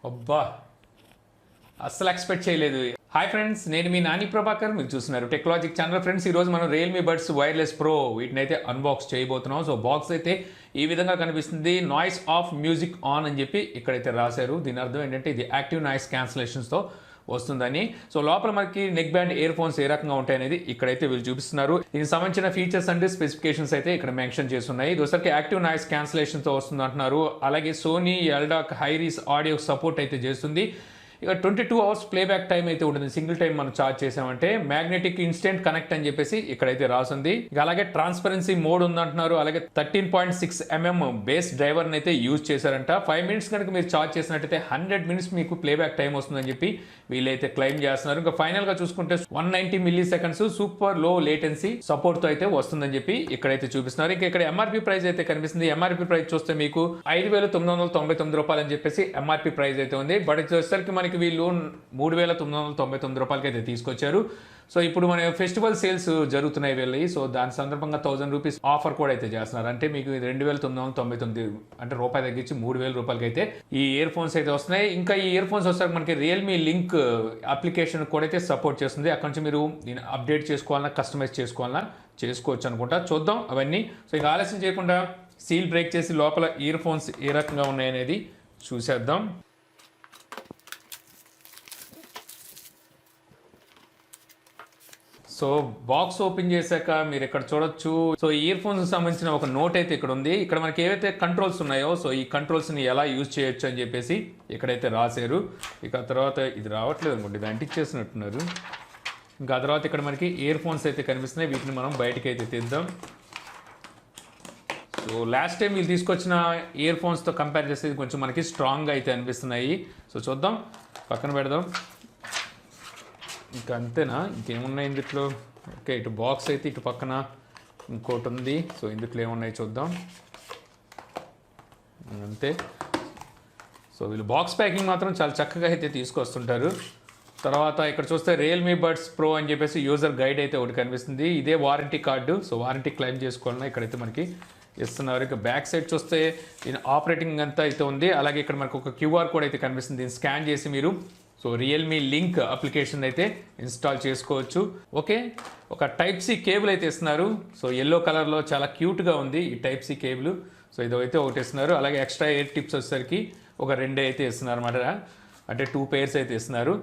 అబ్బా! అస్సలు ఎక్స్‌పెక్ట్ చేయలేదు. హాయ్ ఫ్రెండ్స్, నేను మీ నాని ప్రభాకర్. మీరు చూస్తున్నారు టెక్నాలజిక్ ఛానల్. ఫ్రెండ్స్, ఈరోజు మనం రియల్‌మీ బడ్స్ వైర్‌లెస్ ప్రో వీటినైతే అన్బాక్స్ చేయబోతున్నాం. సో బాక్స్ అయితే ఈ విధంగా కనిపిస్తుంది. నాయిస్ ఆఫ్ మ్యూజిక్ ఆన్ అని చెప్పి ఇక్కడైతే రాశారు. దీని అర్థం ఏంటంటే ఇది యాక్టివ్ నాయిస్ క్యాన్సిలేషన్స్‌తో వస్తుందని. సో లోపల మనకి నెక్ బ్యాండ్ ఇయర్ ఫోన్స్ ఏ రకంగా ఉంటాయనేది ఇక్కడైతే వీళ్ళు చూపిస్తున్నారు. దీనికి సంబంధించిన ఫీచర్స్ అండ్ స్పెసిఫికేషన్స్ అయితే ఇక్కడ మెన్షన్ చేస్తున్నాయి. దోసరికి యాక్టివ్ నాయిస్ క్యాన్సిలేషన్తో వస్తుంది అంటున్నారు. అలాగే సోనీ ఎల్డాక్ హైరీస్ ఆడియో సపోర్ట్ అయితే చేస్తుంది. ఇక 22 అవర్స్ ప్లేబ్యాక్ టైం అయితే ఉంటుంది. సింగిల్ టైం మనం చార్జ్ చేసామంటే మ్యాగ్నెటిక్ ఇన్స్టెంట్ కనెక్ట్ అని చెప్పేసి ఇక్కడైతే రాసింది. ఇక అలాగే ట్రాన్స్పరెన్సీ మోడ్ ఉందంటున్నారు. అలాగే 13.6 mm బేస్ డ్రైవర్ అయితే యూజ్ చేశారంట. 5 మినిట్స్ కనుక మీరు చార్జ్ చేసినట్టయితే 100 మినిట్స్ మీకు ప్లేబ్యాక్ టైం వస్తుందని చెప్పి వీళ్ళైతే క్లెయిమ్ చేస్తున్నారు. ఇంకా ఫైనల్ గా చూసుకుంటే 190 మిల్లీ సెకండ్స్ సూపర్ లో లేటెన్సీ సపోర్ట్ తో అయితే వస్తుందని చెప్పి ఇక్కడైతే చూపిస్తున్నారు. ఇంకా ఇక్కడ ఎంఆర్పీ ప్రైస్ అయితే కనిపిస్తుంది. ఎంఆర్పీ ప్రైస్ చూస్తే మీకు 5,999 రూపాయలు అని చెప్పేసి ఎంఆర్పీ ప్రైస్ అయితే ఉంది. బట్ వచ్చేసరికి మనకి వీళ్ళు 3,999 రూపాయలకి అయితే తీసుకొచ్చారు. సో ఇప్పుడు మన ఫెస్టివల్ సేల్స్ జరుగుతున్నాయి వెళ్ళి. సో దాని సందర్భంగా 1000 రూపీస్ ఆఫర్ కూడా అయితే చేస్తున్నారు. అంటే మీకు 2,999 అంటే రూపాయి తగ్గించి 3,000 రూపాయలకి అయితే ఈ ఇయర్ ఫోన్స్ అయితే వస్తున్నాయి. ఇంకా ఈ ఇయర్ ఫోన్స్ వస్తే మనకి రియల్మీ లింక్ అప్లికేషన్ కూడా అయితే సపోర్ట్ చేస్తుంది. అక్కడ నుంచి మీరు దీన్ని అప్డేట్ చేసుకోవాలన్నా కస్టమైజ్ చేసుకోవాలన్నా చేసుకోవచ్చు అనుకుంటా. చూద్దాం అవన్నీ. సో ఇక ఆలస్యం చేయకుండా సీల్ బ్రేక్ చేసి లోపల ఇయర్ ఫోన్స్ ఏ రకంగా ఉన్నాయనేది చూసేద్దాం. సో బాక్స్ ఓపెన్ చేశాక మీరు ఇక్కడ చూడొచ్చు. సో ఇయర్ ఫోన్స్ సంబంధించిన ఒక నోట్ అయితే ఇక్కడ ఉంది. ఇక్కడ మనకి ఏవైతే కంట్రోల్స్ ఉన్నాయో సో ఈ కంట్రోల్స్ని ఎలా యూజ్ చేయొచ్చు అని చెప్పేసి ఇక్కడైతే రాశారు. ఇక తర్వాత ఇది రావట్లేదు అనుకోండి, ఇది అంటించేసినట్టున్నారు. ఇంకా తర్వాత ఇక్కడ మనకి ఇయర్ ఫోన్స్ అయితే కనిపిస్తున్నాయి. వీటిని మనం బయటకి అయితే తీద్దాం. సో లాస్ట్ టైం వీళ్ళు తీసుకొచ్చిన ఇయర్ ఫోన్స్తో కంపేర్ చేస్తే కొంచెం మనకి స్ట్రాంగ్గా అయితే అనిపిస్తున్నాయి. సో చూద్దాం, పక్కన పెడదాం. ఇంకా అంతేనా, ఇంకేమున్నాయి ఇందులో? ఓకే, ఇటు బాక్స్ అయితే ఇటు పక్కన ఇంకోటి ఉంది. సో ఇందులో ఏమున్నాయి చూద్దాం. అంతే. సో వీళ్ళు బాక్స్ ప్యాకింగ్ మాత్రం చాలా చక్కగా అయితే తీసుకొస్తుంటారు. తర్వాత ఇక్కడ చూస్తే రియల్మీ బడ్స్ ప్రో అని చెప్పేసి యూజర్ గైడ్ అయితే ఒకటి కనిపిస్తుంది. ఇదే warranty card. So warranty claim చేసుకోవాలన్నా ఇక్కడైతే మనకి ఇస్తున్నారు. ఇక బ్యాక్ సైడ్ చూస్తే దీని ఆపరేటింగ్ అంతా అయితే ఉంది. అలాగే ఇక్కడ మనకు ఒక క్యూఆర్ కోడ్ అయితే కనిపిస్తుంది. దీన్ని స్కాన్ చేసి మీరు సో రియల్మీ లింక్ అప్లికేషన్ అయితే ఇన్స్టాల్ చేసుకోవచ్చు. ఓకే, ఒక టైప్ సి కేబుల్ అయితే ఇస్తున్నారు. సో ఎల్లో కలర్లో చాలా క్యూట్గా ఉంది ఈ టైప్ సి కేబుల్. సో ఇదైతే ఒకటి ఇస్తున్నారు. అలాగే ఎక్స్ట్రా ఎయిర్ టిప్స్ వచ్చేసరికి ఒక 2 అయితే ఇస్తున్నారు అన్నమాట. అంటే 2 pairs అయితే ఇస్తున్నారు.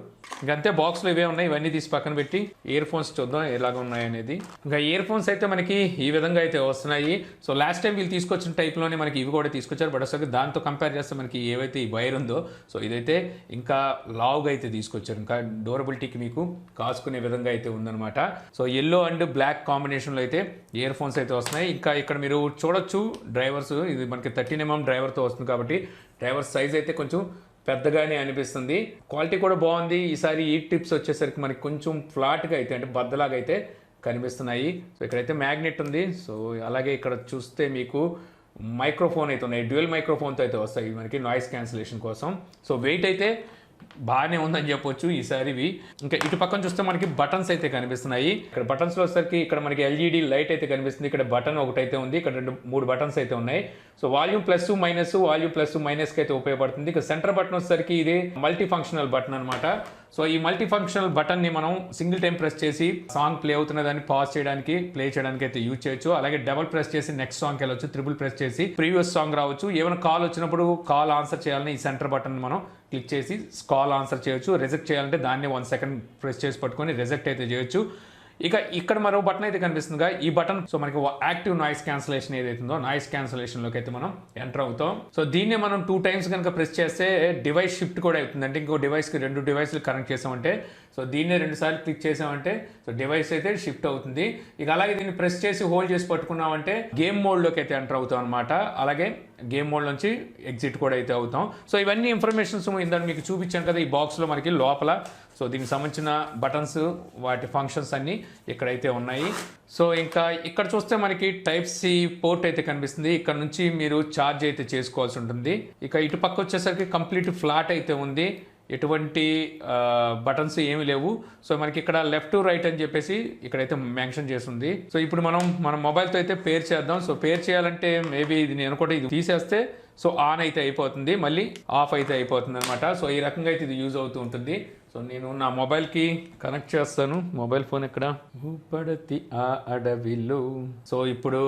ఇంకంతే, బాక్స్లో ఇవే ఉన్నాయి. ఇవన్నీ తీసి పక్కన పెట్టి ఇయర్ ఫోన్స్ చూద్దాం ఎలాగ ఉన్నాయి అనేది. ఇంకా ఇయర్ ఫోన్స్ అయితే మనకి ఈ విధంగా అయితే వస్తున్నాయి. సో లాస్ట్ టైం వీళ్ళు తీసుకొచ్చిన టైప్లోనే మనకి ఇవి కూడా తీసుకొచ్చారు. బట్ అసలు దాంతో కంపేర్ చేస్తే మనకి ఏవైతే ఈ వైర్ ఉందో సో ఇదైతే ఇంకా లావుగా అయితే తీసుకొచ్చారు. ఇంకా డ్యూరబిలిటీకి మీకు కాసుకునే విధంగా అయితే ఉందన్నమాట. సో ఎల్లో అండ్ బ్లాక్ కాంబినేషన్లో అయితే ఇయర్ ఫోన్స్ అయితే వస్తున్నాయి. ఇంకా ఇక్కడ మీరు చూడొచ్చు డ్రైవర్స్. ఇది మనకి 13mm డ్రైవర్తో వస్తుంది కాబట్టి డ్రైవర్ సైజ్ అయితే కొంచెం పెద్దగానే అనిపిస్తుంది. క్వాలిటీ కూడా బాగుంది. ఈసారి ఈ టిప్స్ వచ్చేసరికి మనకి కొంచెం ఫ్లాట్గా అయితే అంటే బద్దలాగా అయితే కనిపిస్తున్నాయి. సో ఇక్కడైతే మ్యాగ్నెట్ ఉంది. సో అలాగే ఇక్కడ చూస్తే మీకు మైక్రోఫోన్ అయితే ఉన్నాయి. డ్యూయల్ మైక్రోఫోన్తో అయితే వస్తాయి మనకి నాయిస్ క్యాన్సిలేషన్ కోసం. సో వెయిట్ అయితే బాగానే ఉందని చెప్పొచ్చు ఈసారివి. ఇంకా ఇటు పక్కన చూస్తే మనకి బటన్స్ అయితే కనిపిస్తున్నాయి. ఇక్కడ బటన్స్లో వచ్చేసరికి ఇక్కడ మనకి ఎల్ఈడి లైట్ అయితే కనిపిస్తుంది. ఇక్కడ బటన్ ఒకటైతే ఉంది. ఇక్కడ 3 బటన్స్ అయితే ఉన్నాయి. So volume plus minus, volume plus మైనస్కి అయితే ఉపయోగపడుతుంది. ఇక సెంటర్ బటన్ వచ్చేసరికి ఇది మల్టీ ఫంక్షనల్ బటన్ అనమాట. సో ఈ మల్టీ ఫంక్షనల్ బటన్ని మనం సింగిల్ టైం ప్రెస్ చేసి సాంగ్ ప్లే అవుతున్న దాన్ని పాజ్ చేయడానికి, ప్లే చేయడానికి అయితే యూజ్ చేయొచ్చు. అలాగే డబుల్ ప్రెస్ చేసి నెక్స్ట్ సాంగ్కి వెళ్ళొచ్చు. ట్రిపుల్ ప్రెస్ చేసి ప్రీవియస్ సాంగ్ రావచ్చు. ఏమైనా కాల్ వచ్చినప్పుడు కాల్ ఆన్సర్ చేయాలని ఈ సెంటర్ బటన్ మనం క్లిక్ చేసి కాల్ ఆన్సర్ చేయొచ్చు. రిజెక్ట్ చేయాలంటే దాన్ని 1 సెకండ్ ప్రెస్ చేసి పట్టుకొని రిజెక్ట్ అయితే చేయొచ్చు. ఇక ఇక్కడ మరో బటన్ అయితే కనిపిస్తుందిగా, ఈ బటన్ సో మనకి యాక్టివ్ నాయిస్ క్యాన్సిలేషన్ ఏదైతుందో నాయిస్ క్యాన్సిలేషన్లోకి అయితే మనం ఎంటర్ అవుతాం. సో దీన్ని మనం 2 times కనుక ప్రెస్ చేస్తే డివైస్ షిఫ్ట్ కూడా అవుతుంది. అంటే ఇంకో డివైస్కి 2 డివైస్లు కనెక్ట్ చేసామంటే సో దీన్నే 2 సార్లు క్లిక్ చేసామంటే సో డివైస్ అయితే షిఫ్ట్ అవుతుంది. ఇక అలాగే దీన్ని ప్రెస్ చేసి హోల్డ్ చేసి పట్టుకున్నామంటే గేమ్ మోడ్లోకి అయితే ఎంటర్ అవుతాం అనమాట. అలాగే గేమ్ మోడ్ నుంచి ఎగ్జిట్ కూడా అయితే అవుతాం. సో ఇవన్నీ ఇన్ఫర్మేషన్స్ ఇందాక మీకు చూపించాను కదా ఈ బాక్స్లో మనకి లోపల. సో దీనికి సంబంధించిన బటన్స్, వాటి ఫంక్షన్స్ అన్నీ ఇక్కడైతే ఉన్నాయి. సో ఇంకా ఇక్కడ చూస్తే మనకి టైప్ సి పోర్ట్ అయితే కనిపిస్తుంది. ఇక్కడ నుంచి మీరు ఛార్జ్ అయితే చేసుకోవాల్సి ఉంటుంది. ఇక ఇటు పక్క వచ్చేసరికి కంప్లీట్ ఫ్లాట్ అయితే ఉంది. ఎటువంటి బటన్స్ ఏమి లేవు. సో మనకి ఇక్కడ లెఫ్ట్ రైట్ అని చెప్పేసి ఇక్కడైతే మెన్షన్ చేస్తుంది. సో ఇప్పుడు మనం మన మొబైల్తో అయితే పేర్ చేద్దాం. సో పేర్ చేయాలంటే మేబీ ఇది నేను కూడా ఇది తీసేస్తే సో ఆన్ అయితే అయిపోతుంది, మళ్ళీ ఆఫ్ అయితే అయిపోతుంది అనమాట. సో ఈ రకంగా అయితే ఇది యూజ్ అవుతూ ఉంటుంది. సో నేను నా మొబైల్కి కనెక్ట్ చేస్తాను. మొబైల్ ఫోన్ ఎక్కడ, ఊపడతి ఆ అడవిలో. సో ఇప్పుడు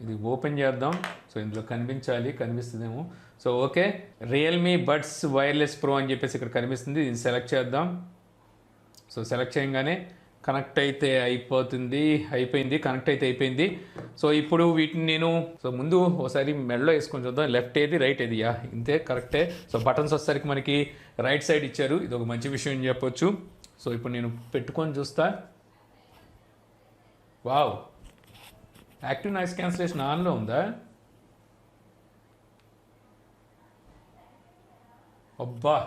ఇది ఓపెన్ చేద్దాం. సో ఇందులో కనిపిస్తుందేమో. So okay, Realme buds wireless pro అని చెప్పేసి ఇక్కడ కనిపిస్తుంది. ఇది సెలెక్ట్ చేద్దాం. సో సెలెక్ట్ చేయగానే కనెక్ట్ అయితే అయిపోయింది, కనెక్ట్ అయితే అయిపోయింది. సో ఇప్పుడు వీటిని నేను ముందు ఒకసారి మెడలో వేసుకొని చూద్దాం. లెఫ్ట్ ఏది రైట్ ఏది, ఇంతే కరెక్టే. సో బటన్స్ వచ్చేసరికి మనకి రైట్ సైడ్ ఇచ్చారు, ఇది ఒక మంచి విషయం అని చెప్పొచ్చు. సో ఇప్పుడు నేను పెట్టుకొని చూస్తా. వావ్, యాక్టివ్ నాయిస్ క్యాన్సిలేషన్ ఆన్లో ఉందా? అబ్బా,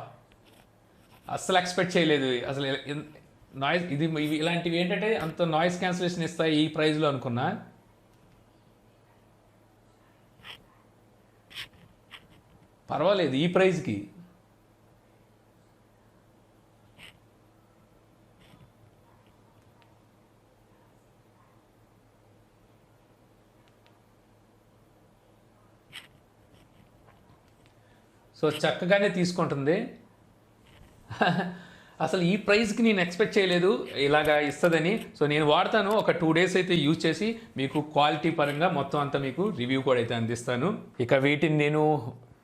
అస్సలు ఎక్స్పెక్ట్ చేయలేదు. అసలు నాయిస్ ఇలాంటివి ఏంటంటే అంత నాయిస్ క్యాన్సిలేషన్ ఇస్తాయి ఈ ప్రైస్లో అనుకున్నా. పర్వాలేదు ఈ ప్రైస్కి. సో చక్కగానే తీసుకుంటుంది. అసలు ఈ ప్రైస్కి నేను ఎక్స్పెక్ట్ చేయలేదు ఇలాగా ఇస్తుందని. సో నేను వాడతాను, ఒక 2 days అయితే యూజ్ చేసి మీకు క్వాలిటీ పరంగా మొత్తం అంతా మీకు రివ్యూ కూడా అయితే అందిస్తాను. ఇక వీటిని నేను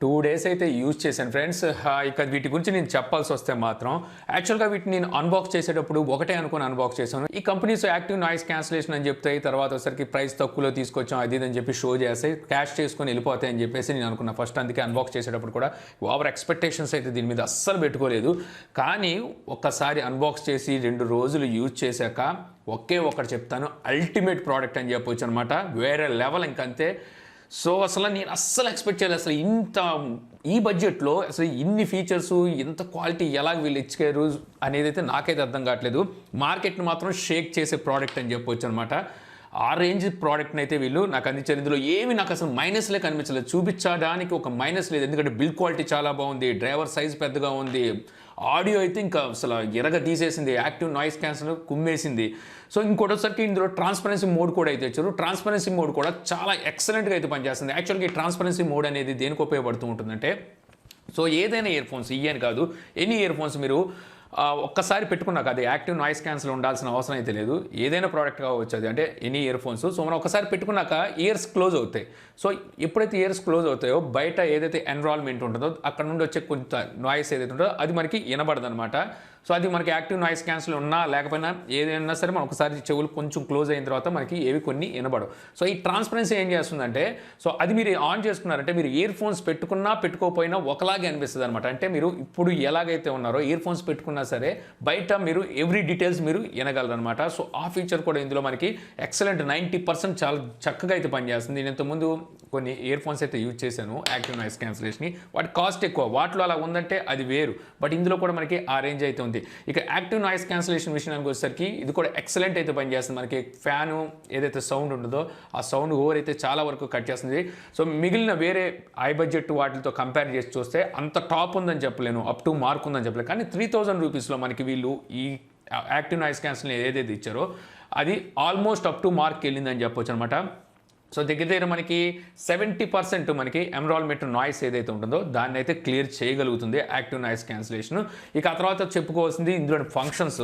2 days అయితే యూజ్ చేశాను ఫ్రెండ్స్. ఇక వీటి గురించి నేను చెప్పాల్సి వస్తే మాత్రం యాక్చువల్గా వీటిని నేను అన్బాక్స్ చేసేటప్పుడు ఒకటే అనుకుని అన్బాక్స్ చేశాను. ఈ కంపెనీస్ యాక్టివ్ నాయిస్ క్యాన్సిలేషన్ అని చెప్తాయి, తర్వాత ఒకసారికి ప్రైస్ తక్కువలో తీసుకొచ్చాం అది అని చెప్పి షో చేస్తాయి, క్యాష్ చేసుకొని వెళ్ళిపోతాయి అని చెప్పేసి నేను అనుకున్నా ఫస్ట్. అందుకే అన్బాక్స్ చేసేటప్పుడు కూడా ఓవర్ ఎక్స్పెక్టేషన్స్ అయితే దీని మీద అస్సలు పెట్టుకోలేదు. కానీ ఒక్కసారి అన్బాక్స్ చేసి 2 రోజులు యూజ్ చేశాక ఒకటి చెప్తాను, అల్టిమేట్ ప్రోడక్ట్ అని చెప్పొచ్చు అనమాట. వేరే లెవెల్ ఇంకంతే. సో అసలు నేను అస్సలు ఎక్స్పెక్ట్ చేయలేదు, అసలు ఇంత ఈ బడ్జెట్లో అసలు ఇన్ని ఫీచర్స్, ఇంత క్వాలిటీ ఎలా వీళ్ళు ఇచ్చారు అనేది అయితే నాకైతే అర్థం కావట్లేదు. మార్కెట్ని మాత్రం షేక్ చేసే ప్రోడక్ట్ అని చెప్పొచ్చు అనమాట. ఆ రేంజ్ ప్రోడక్ట్ని అయితే వీళ్ళు నాకు అందించారు. ఇందులో ఏమి నాకు అసలు మైనస్లే కనిపించలేదు, చూపించడానికి ఒక మైనస్ లేదు. ఎందుకంటే బిల్డ్ క్వాలిటీ చాలా బాగుంది, డ్రైవర్ సైజ్ పెద్దగా ఉంది, ఆడియో అయితే ఇంకా అసలు ఎరగ తీసేసింది, యాక్టివ్ నాయిస్ క్యాన్సిల్ కుమ్మేసింది. సో ఇంకోటిసరికి ఇందులో ట్రాన్స్పరెన్సీ మోడ్ కూడా అయితే ఇచ్చారు. ట్రాన్స్పరెన్సీ మోడ్ కూడా చాలా ఎక్సలెంట్గా అయితే పనిచేస్తుంది. యాక్చువల్గా ఈ ట్రాన్స్పరెన్సీ మోడ్ అనేది దేనికి ఉపయోగపడుతూ ఉంటుందంటే, సో ఏదైనా ఇయర్ ఫోన్స్ అని కాదు, ఎనీ ఇయర్ ఫోన్స్ మీరు ఒక్కసారి పెట్టుకున్నాక అది యాక్టివ్ నాయిస్ క్యాన్సిల్ ఉండాల్సిన అవసరం అయితే లేదు. ఏదైనా ప్రోడక్ట్ కావచ్చు అది, అంటే ఎనీ ఇయర్ ఫోన్స్. సో మనం ఒకసారి పెట్టుకున్నాక ఇయర్స్ క్లోజ్ అవుతాయి. సో ఎప్పుడైతే ఇయర్స్ క్లోజ్ అవుతాయో బయట ఏదైతే ఎన్విరాన్మెంట్ ఉంటుందో అక్కడ నుండి వచ్చే కొంత నాయిస్ ఏదైతే ఉంటుందో అది మనకి వినబడదు అనమాట. సో అది మనకి యాక్టివ్ నాయిస్ క్యాన్సిల్ ఉన్నా లేకపోయినా ఏదైనా సరే మనం ఒకసారి చెవులు కొంచెం క్లోజ్ అయిన తర్వాత మనకి ఏవి కొన్ని వినబడవు. సో ఈ ట్రాన్స్పరెన్సీ ఏం చేస్తుందంటే, సో అది మీరు ఆన్ చేసుకున్నారంటే మీరు ఇయర్ ఫోన్స్ పెట్టుకున్నా పెట్టుకోకపోయినా ఒకలాగే అనిపిస్తుంది అనమాట. అంటే మీరు ఇప్పుడు ఎలాగైతే ఉన్నారో ఇయర్ ఫోన్స్ పెట్టుకున్నా సరే బయట మీరు ఎవ్రీ డీటెయిల్స్ మీరు వినగలరు అనమాట. సో ఆ ఫీచర్ కూడా ఇందులో మనకి ఎక్సలెంట్ 90% చాలా చక్కగా అయితే పనిచేస్తుంది. నేను ఇంతకుముందు కొన్ని ఇయర్ ఫోన్స్ అయితే యూజ్ చేశాను యాక్టివ్ నాయిస్ క్యాన్సిలేషన్ని, వాటి కాస్ట్ ఎక్కువ, వాటిలో అలా ఉందంటే అది వేరు, బట్ ఇందులో కూడా మనకి ఆ రేంజ్ అయితే ఉంది. ఇక యాక్టివ్ నాయిస్ క్యాన్సిలేషన్ విషయానికి వచ్చేసరికి ఇది కూడా ఎక్సలెంట్ అయితే పనిచేస్తుంది. మనకి ఫ్యాను ఏదైతే సౌండ్ ఉంటుందో ఆ సౌండ్ ఓవర్ అయితే చాలా వరకు కట్ చేస్తుంది. సో మిగిలిన వేరే హై బడ్జెట్ వాటితో కంపేర్ చేసి చూస్తే అంత టాప్ ఉందని చెప్పలేను, అప్ టు మార్క్ ఉందని చెప్పలేను. కానీ 3000 రూపీస్లో మనకి వీళ్ళు ఈ యాక్టివ్ నాయిస్ క్యాన్సిల్ ఏదైతే ఇచ్చారో అది ఆల్మోస్ట్ అప్ టు మార్క్ వెళ్ళిందని చెప్పొచ్చు అనమాట. సో దగ్గర మనకి 70% మనకి ఎన్విరాన్మెంట్ నాయిస్ ఏదైతే ఉంటుందో దాన్ని అయితే క్లియర్ చేయగలుగుతుంది యాక్టివ్ నాయిస్ క్యాన్సిలేషన్. ఇక ఆ తర్వాత చెప్పుకోవాల్సింది ఇందులో ఫంక్షన్స్.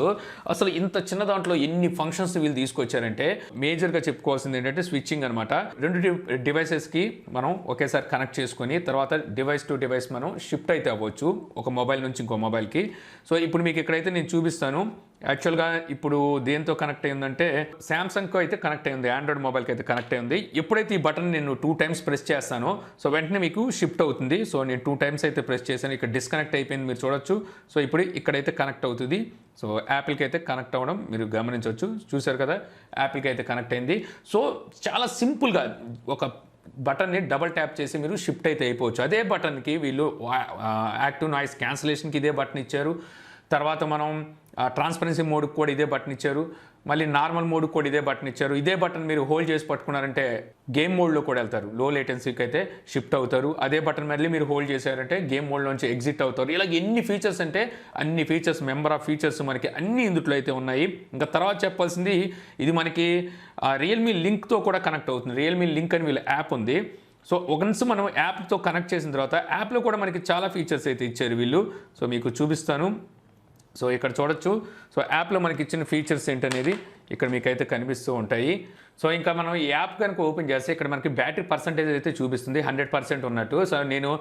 అసలు ఇంత చిన్న దాంట్లో ఎన్ని ఫంక్షన్స్ వీళ్ళు తీసుకొచ్చారంటే మేజర్గా చెప్పుకోవాల్సింది ఏంటంటే స్విచ్చింగ్ అనమాట. 2 డివైసెస్కి మనం ఒకేసారి కనెక్ట్ చేసుకొని తర్వాత డివైస్ టు డివైస్ మనం షిఫ్ట్ అయితే అవ్వచ్చు, ఒక మొబైల్ నుంచి ఇంకో మొబైల్కి. సో ఇప్పుడు మీకు ఇక్కడైతే నేను చూపిస్తాను. యాక్చువల్గా ఇప్పుడు దేంతో కనెక్ట్ అయిందంటే శాంసంగ్కి అయితే కనెక్ట్ అయింది, ఆండ్రాయిడ్ మొబైల్కి అయితే కనెక్ట్ అయింది. ఎప్పుడైతే ఈ బటన్ నేను 2 times ప్రెస్ చేస్తానో సో వెంటనే మీకు షిఫ్ట్ అవుతుంది. సో నేను 2 times అయితే ప్రెస్ చేశాను, ఇక్కడ డిస్కనెక్ట్ అయిపోయింది మీరు చూడొచ్చు. సో ఇప్పుడు ఇక్కడైతే కనెక్ట్ అవుతుంది. సో యాపిల్కి అయితే కనెక్ట్ అవ్వడం మీరు గమనించవచ్చు, చూశారు కదా, యాపిల్కి అయితే కనెక్ట్ అయింది. సో చాలా సింపుల్గా ఒక బటన్ని డబల్ ట్యాప్ చేసి మీరు షిఫ్ట్ అయితే అయిపోవచ్చు. అదే బటన్కి వీళ్ళు యాక్టివ్ నాయిస్ క్యాన్సిలేషన్కి ఇదే బటన్ ఇచ్చారు, తర్వాత మనం ట్రాన్స్పరెన్సీ మోడ్కి కూడా ఇదే బటన్ ఇచ్చారు, మళ్ళీ నార్మల్ మోడ్కి కూడా ఇదే బటన్ ఇచ్చారు. ఇదే బటన్ మీరు హోల్డ్ చేసి పట్టుకున్నారంటే గేమ్ మోడ్లో కూడా వెళ్తారు, లో లేటెన్సీకి అయితే షిఫ్ట్ అవుతారు. అదే బటన్ మళ్ళీ మీరు హోల్డ్ చేశారంటే గేమ్ మోడ్లోంచి ఎగ్జిట్ అవుతారు. ఇలాగ ఎన్ని ఫీచర్స్ అంటే అన్ని ఫీచర్స్, మెంబర్ ఆఫ్ ఫీచర్స్ మనకి అన్ని ఇందులో అయితే ఉన్నాయి. ఇంకా తర్వాత చెప్పాల్సింది ఇది మనకి రియల్మీ లింక్తో కూడా కనెక్ట్ అవుతుంది. రియల్మీ లింక్ అని వీళ్ళ యాప్ ఉంది. సో వన్స్ మనం యాప్తో కనెక్ట్ చేసిన తర్వాత యాప్లో కూడా మనకి చాలా ఫీచర్స్ అయితే ఇచ్చారు వీళ్ళు. సో మీకు చూపిస్తాను. సో ఇక్కడ చూడొచ్చు. సో యాప్లో మనకి ఇచ్చిన ఫీచర్స్ ఏంటనేది ఇక్కడ మీకైతే కనిపిస్తూ ఉంటాయి. సో ఇంకా మనం ఈ యాప్ కనుక ఓపెన్ చేస్తే ఇక్కడ మనకి బ్యాటరీ పర్సంటేజ్ అయితే చూపిస్తుంది 100% ఉన్నట్టు. సో నేను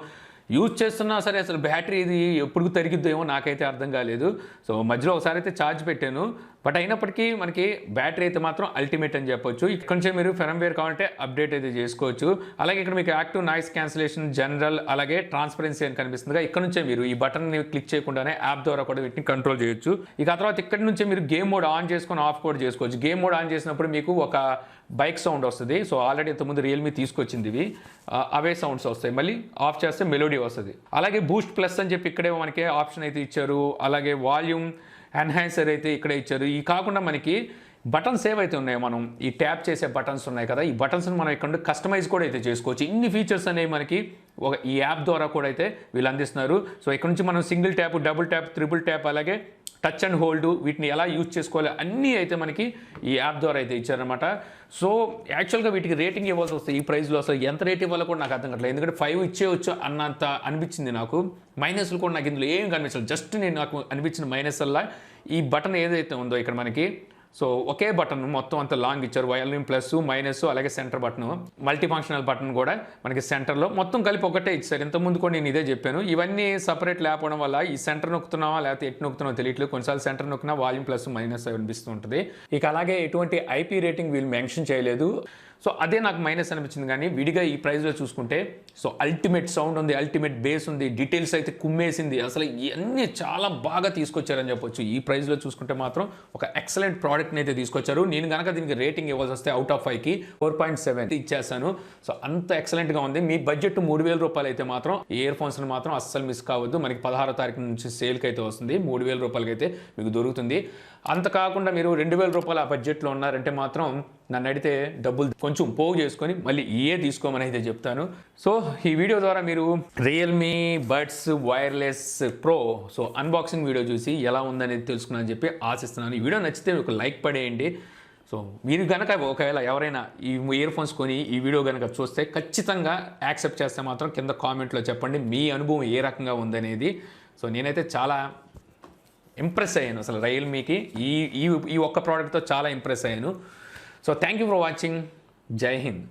యూజ్ చేస్తున్నా సరే అసలు బ్యాటరీ ఇది ఎప్పుడు తరిగిద్దేమో నాకైతే అర్థం కాలేదు. సో మధ్యలో ఒకసారి అయితే ఛార్జ్ పెట్టాను, బట్ అయినప్పటికీ మనకి బ్యాటరీ అయితే మాత్రం అల్టిమేట్ అని చెప్పొచ్చు. ఇక్కడ నుంచి మీరు ఫర్మ్వేర్ కావాలంటే అప్డేట్ అయితే చేసుకోవచ్చు. అలాగే ఇక్కడ మీకు యాక్టివ్ నాయిస్ క్యాన్సిలేషన్, జనరల్, అలాగే ట్రాన్స్పరెన్సీ అని కనిపిస్తుంది. ఇక్కడ నుంచే మీరు ఈ బటన్ని క్లిక్ చేయకుండానే యాప్ ద్వారా కూడా వీటిని కంట్రోల్ చేయొచ్చు. ఇక ఆ తర్వాత ఇక్కడ నుంచే మీరు గేమ్ మోడ్ ఆన్ చేసుకొని ఆఫ్ కూడా చేసుకోవచ్చు. గేమ్ మోడ్ ఆన్ చేసినప్పుడు మీకు ఒక బైక్ సౌండ్ వస్తుంది. సో ఆల్రెడీ ఇంతకుముందు రియల్మీ తీసుకొచ్చింది ఇవి, అవే సౌండ్స్ వస్తాయి. మళ్ళీ ఆఫ్ చేస్తే మెలోడీ వస్తుంది. అలాగే బూస్ట్ ప్లస్ అని చెప్పి ఇక్కడే మనకి ఆప్షన్ అయితే ఇచ్చారు. అలాగే వాల్యూమ్ ఎన్హాన్సర్ అయితే ఇక్కడే ఇచ్చారు. ఈ కాకుండా మనకి బటన్స్ ఏవైతే ఉన్నాయో మనం ఈ ట్యాప్ చేసే బటన్స్ ఉన్నాయి కదా, ఈ బటన్స్ని మనం ఇక్కడ కస్టమైజ్ కూడా అయితే చేసుకోవచ్చు. ఇన్ని ఫీచర్స్ అనేవి మనకి ఈ యాప్ ద్వారా కూడా అయితే వీళ్ళు అందిస్తున్నారు. సో ఇక్కడ నుంచి మనం single tap, double tap, triple tap, అలాగే టచ్ అండ్ హోల్డ్, వీటిని ఎలా యూజ్ చేసుకోవాలి అన్నీ అయితే మనకి ఈ యాప్ ద్వారా అయితే ఇచ్చారనమాట. సో యాక్చువల్గా వీటికి రేటింగ్ ఇవ్వాల్సి వస్తుంది ఈ ప్రైస్లో. అసలు ఎంత రేట్ ఇవ్వాలో కూడా నాకు అర్థం కావట్లేదు, ఎందుకంటే 5 ఇచ్చేయచ్చు అన్నంత అనిపించింది నాకు. మైనస్లు కూడా నాకు ఇందులో ఏం కనిపించలేదు. జస్ట్ నాకు అనిపించిన మైనస్ వల్ల ఈ బటన్ ఏదైతే ఉందో ఇక్కడ మనకి, సో ఒకే బటన్ మొత్తం అంత లాంగ్ ఇచ్చారు. వాల్యూమ్ ప్లస్, మైనస్, అలాగే centre button, multi functional button కూడా మనకి సెంటర్లో మొత్తం కలిపి ఒకటే ఇచ్చారు. ఇంతకుముందు కూడా నేను ఇదే చెప్పాను. ఇవన్నీ సపరేట్ లేకపోవడం వల్ల ఈ సెంటర్ నొక్కుతున్నావా లేకపోతే ఎటు నొక్కుతున్నావో తెలియట్లేదు. కొన్నిసార్లు సెంటర్ నొక్కినా వాల్యూమ్ ప్లస్, మైనస్ అనిపిస్తూ ఉంటుంది. ఇక అలాగే ఎటువంటి ఐపీ రేటింగ్ వీళ్ళు మెన్షన్ చేయలేదు. సో అదే నాకు మైనస్ అనిపించింది. కానీ విడిగా ఈ ప్రైస్లో చూసుకుంటే సో అల్టిమేట్ సౌండ్ ఉంది, అల్టిమేట్ బేస్ ఉంది, డీటెయిల్స్ అయితే కుమ్మేసింది. అసలు ఇవన్నీ చాలా బాగా తీసుకొచ్చారని చెప్పొచ్చు. ఈ ప్రైస్లో చూసుకుంటే మాత్రం ఒక ఎక్సలెంట్ ప్రోడక్ట్ని అయితే తీసుకొచ్చారు. నేను కనుక దీనికి రేటింగ్ ఇవ్వాల్సి వస్తే అవుట్ ఆఫ్ 5కి 4.7 ఇచ్చేస్తాను. సో అంత ఎక్సలెంట్గా ఉంది. మీ బడ్జెట్ 3,000 రూపాయలు అయితే మాత్రం ఈ ఇయర్ ఫోన్స్ని మాత్రం అస్సలు మిస్ కావద్దు. మనకి 16వ తారీఖు నుంచి సేల్కి అయితే వస్తుంది. 3,000 రూపాయలకి అయితే మీకు దొరుకుతుంది. అంత కాకుండా మీరు 2,000 రూపాయలు ఆ బడ్జెట్లో ఉన్నారంటే మాత్రం నన్ను అడిగితే డబ్బులు కొంచెం పోగు చేసుకొని మళ్ళీ తీసుకోమని అయితే చెప్తాను. సో ఈ వీడియో ద్వారా మీరు Realme buds wireless pro so unboxing video చూసి ఎలా ఉందనేది తెలుసుకున్నానని చెప్పి ఆశిస్తున్నాను. ఈ వీడియో నచ్చితే ఒక లైక్ పడేయండి. సో మీరు కనుక ఒకవేళ ఎవరైనా ఈ ఇయర్ ఫోన్స్ కొని ఈ వీడియో కనుక చూస్తే ఖచ్చితంగా యాక్సెప్ట్ చేస్తే మాత్రం కింద కామెంట్లో చెప్పండి మీ అనుభవం ఏ రకంగా ఉందనేది. సో నేనైతే చాలా ఇంప్రెస్ అయ్యాను అసలు రియల్మీకి ఈ ఒక్క ప్రోడక్ట్తో చాలా ఇంప్రెస్ అయ్యాను. So thank you for watching. జై హింద్.